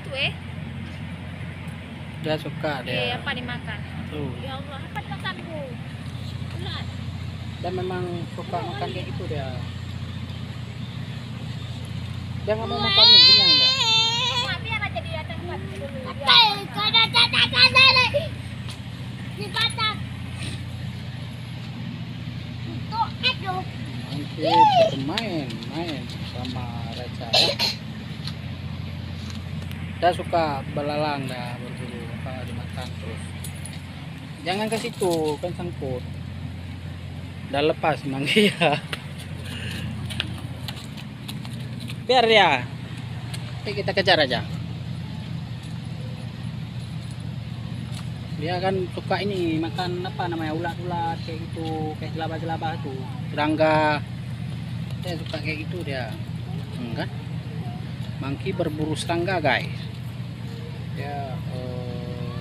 itu Dia suka dia. apa dimakan? Tuh. Ya Allah, apa dimakan bu? Ular. Dan memang suka makan kayak gitu dia. Dia nggak mau makan nih, kenyang dia. Nah, biar aja dia datang buat dulu. Nanti main sama Reca ya. Dia suka belalang dah berburu apa dimakan terus. Jangan ke situ kan sangkut. Udah lepas mangga ya. Biar dia. Nanti kita kejar aja. Dia kan suka ini makan apa namanya ulat-ulat kayak gitu, kayak jelabah-jelabah tuh, serangga. Dia suka kayak gitu dia. Enggak. Monkey berburu serangga guys. Ya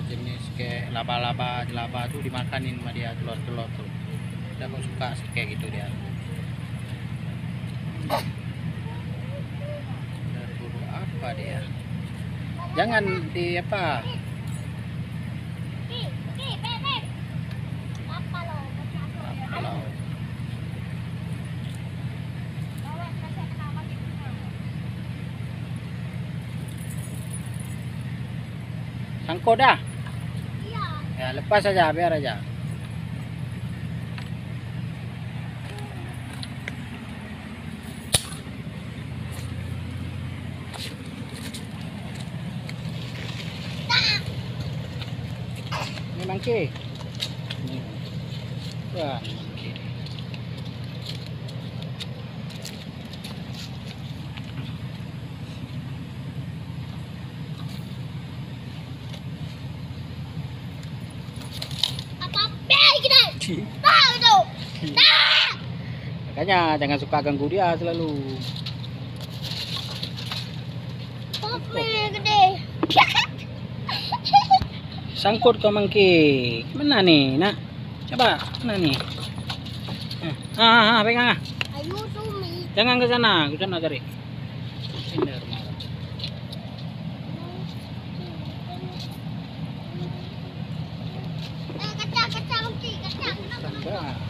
jenis kayak laba-laba, jelabah tuh dimakanin sama dia telur-telur tuh. Dia mau suka kayak gitu dia. Berburu apa dia? Jangan di apa? Kalau sangkut dah. Ya lepas aja, biar aja. Ini monkey. Wah, monkey. Makanya jangan suka ganggu dia selalu. Sangkut ke monkey. Mana nih, nak? Coba, mana nih? Pegang ah. Jangan ke sana cari. Ini rumah. Kacang.